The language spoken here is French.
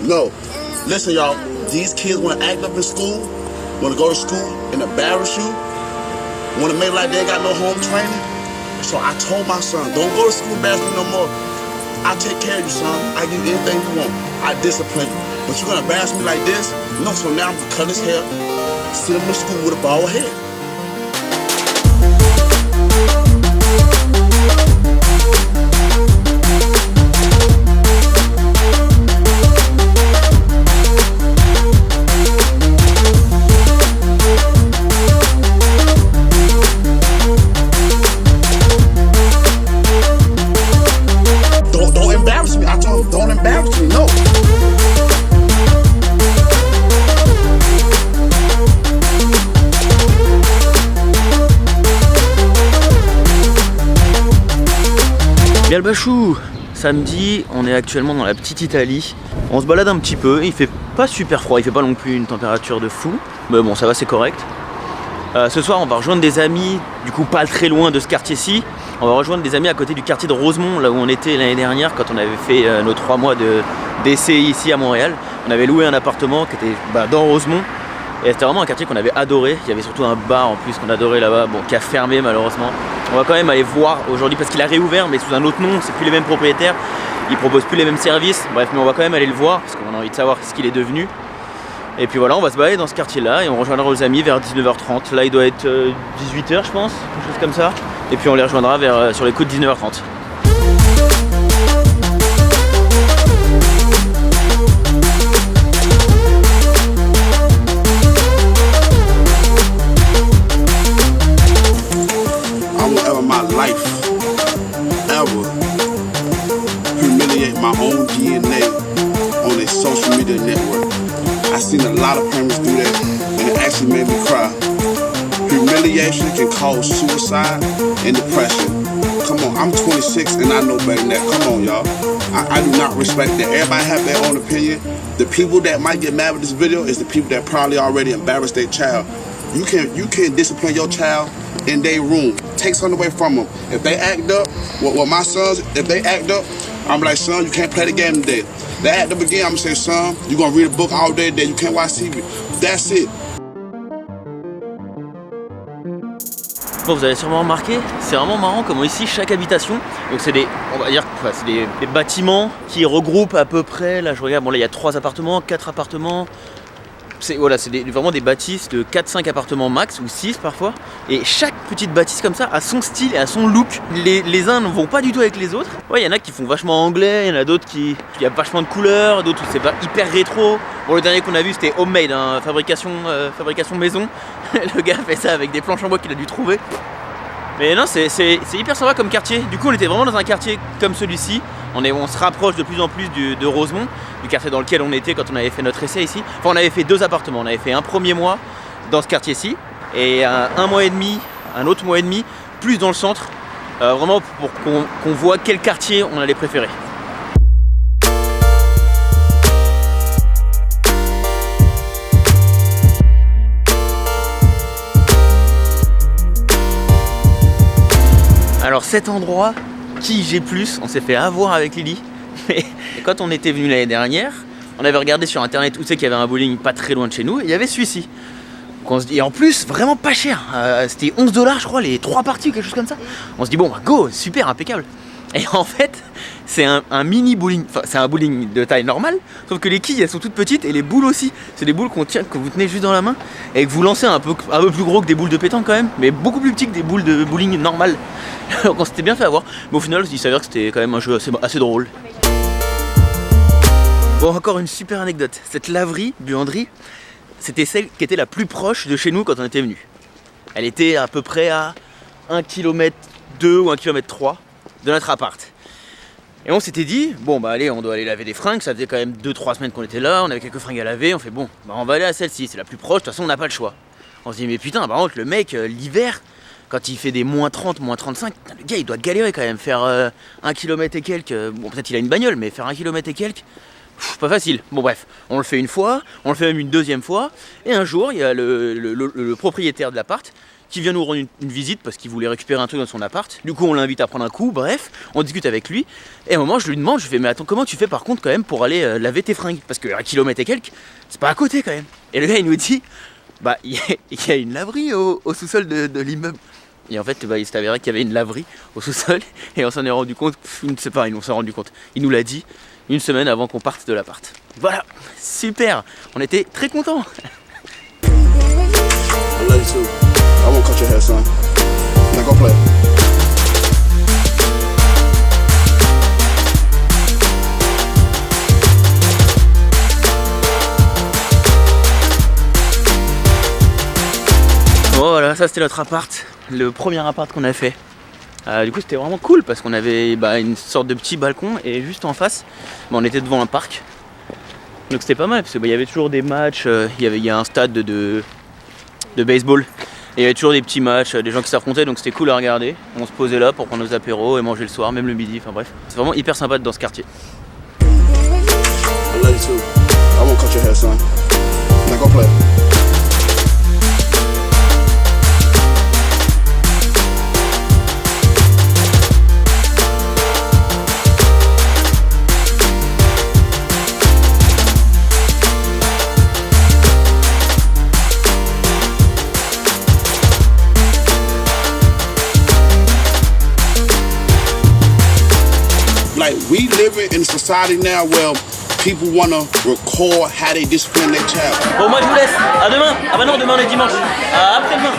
No. Listen, y'all. These kids want to act up in school, want to go to school and embarrass you, want to make like they ain't got no home training. So I told my son, don't go to school embarrass me no more. I'll take care of you, son. I give you anything you want. I discipline you. But you're going to embarrass me like this? No, so now I'm going to cut his hair, send him to school with a bald head. Don't embarrass me. I told him, don't embarrass me. No. Bien le bachou, samedi, on est actuellement dans la petite Italie. On se balade un petit peu, il fait pas super froid, il fait pas non plus une température de fou. Mais bon, ça va, c'est correct. Ce soir, on va rejoindre des amis, du coup pas très loin de ce quartier-ci. On va rejoindre des amis à côté du quartier de Rosemont, là où on était l'année dernière quand on avait fait nos 3 mois d'essai ici à Montréal. On avait loué un appartement qui était dans Rosemont. Et c'était vraiment un quartier qu'on avait adoré. Il y avait surtout un bar en plus qu'on adorait là-bas, bon, qui a fermé malheureusement. On va quand même aller voir aujourd'hui parce qu'il a réouvert mais sous un autre nom, c'est plus les mêmes propriétaires. Il propose plus les mêmes services. Bref, mais on va quand même aller le voir parce qu'on a envie de savoir ce qu'il est devenu. Et puis voilà, on va se balader dans ce quartier-là et on rejoindra nos amis vers 19h30. Là, il doit être 18h, je pense, quelque chose comme ça. Et puis on les rejoindra sur les coups de 19h30. I won't ever my life ever humiliate my own DNA on a social media network. I seen a lot of parents do that, and it actually made me cry. Humiliation can cause suicide and depression. Come on, I'm 26 and I know better than that. Come on, y'all. I do not respect that. Everybody have their own opinion. The people that might get mad with this video is the people that probably already embarrassed their child. You can't discipline your child in their room. Take something away from them. If they act up, well my sons, if they act up, I'm like, son, you can't play the game today. They act up again, I'm gonna say, son, you're gonna read a book all day today. You can't watch TV. That's it. Bon, vous avez sûrement remarqué, c'est vraiment marrant comment ici chaque habitation, donc c'est des, on va dire, enfin, c'est des bâtiments qui regroupent à peu près, là je regarde, bon là il y a 3 appartements, 4 appartements, c'est vraiment des bâtisses de 4-5 appartements max ou 6 parfois, et chaque petite bâtisse comme ça a son style et a son look. Les uns ne vont pas du tout avec les autres. Ouais, il y en a qui font vachement anglais, il y en a d'autres qui y a vachement de couleurs, d'autres où c'est pas hyper rétro. Bon, le dernier qu'on a vu c'était homemade, hein, fabrication maison. Le gars fait ça avec des planches en bois qu'il a dû trouver. Mais non, c'est hyper sympa comme quartier. Du coup, on était vraiment dans un quartier comme celui-ci. On se rapproche de plus en plus de Rosemont, du quartier dans lequel on était quand on avait fait notre essai ici. Enfin, on avait fait 2 appartements. On avait fait un premier mois dans ce quartier-ci et un mois et demi, un autre mois et demi, plus dans le centre. Vraiment pour qu'on voit quel quartier on allait préférer. Alors cet endroit, qui j'ai plus, on s'est fait avoir avec Lily. Mais quand on était venu l'année dernière, on avait regardé sur internet où c'est qu'il y avait un bowling pas très loin de chez nous, et il y avait celui-ci. Donc on se dit, et en plus vraiment pas cher, c'était 11 $, je crois, les 3 parties ou quelque chose comme ça. On se dit bon, go, super, impeccable. Et en fait, c'est un mini bowling, enfin c'est un bowling de taille normale, sauf que les quilles elles sont toutes petites et les boules aussi. C'est des boules que vous tenez juste dans la main et que vous lancez un peu plus gros que des boules de pétanque quand même, mais beaucoup plus petits que des boules de bowling normales. Donc on s'était bien fait avoir, mais au final il s'avère que c'était quand même un jeu assez drôle. Bon, encore une super anecdote, cette laverie, buanderie, c'était celle qui était la plus proche de chez nous quand on était venu. Elle était à peu près à 1,2 km ou 1,3 km de notre appart. Et on s'était dit, bon bah allez, on doit aller laver des fringues, ça faisait quand même 2-3 semaines qu'on était là, on avait quelques fringues à laver, on fait bon, bah on va aller à celle-ci, c'est la plus proche, de toute façon on n'a pas le choix. On se dit mais putain, par contre le mec, l'hiver, quand il fait des moins 30, moins 35, le gars il doit galérer quand même, faire 1 km et quelques, bon peut-être il a une bagnole, mais faire 1 km et quelques, pas facile. Bon bref, on le fait une fois, on le fait même une deuxième fois, et un jour il y a le propriétaire de l'appart qui vient nous rendre une visite parce qu'il voulait récupérer un truc dans son appart. Du coup, on l'invite à prendre un coup, bref, on discute avec lui. Et à un moment, je lui demande, je fais, mais attends, comment tu fais par contre quand même pour aller laver tes fringues? Parce que 1 kilomètre et quelques, c'est pas à côté quand même. Et le gars, il nous dit, bah, il y a une laverie au sous-sol de l'immeuble. Et en fait, bah, il s'est avéré qu'il y avait une laverie au sous-sol. Et on s'en est rendu compte, je ne sais pas, on s'en est rendu compte. Il nous l'a dit 1 semaine avant qu'on parte de l'appart. Voilà, super, on était très contents. I love you too. I won't cut your hair, son. Now go play. Bon voilà, ça c'était notre appart, le premier appart qu'on a fait. Du coup c'était vraiment cool parce qu'on avait une sorte de petit balcon et juste en face, on était devant un parc. Donc c'était pas mal parce qu'il y avait toujours des matchs, il y a un stade de baseball. Et il y avait toujours des petits matchs, des gens qui s'affrontaient, donc c'était cool à regarder. On se posait là pour prendre nos apéros et manger le soir, même le midi, enfin bref. C'est vraiment hyper sympa dans ce quartier. I love you too. I won't cut your hair, son. Now go play. Like, we live in a society now where people want to record how they discipline their child. Bon moi je vous laisse, à demain. Ah bah non, demain on est dimanche, à après-demain.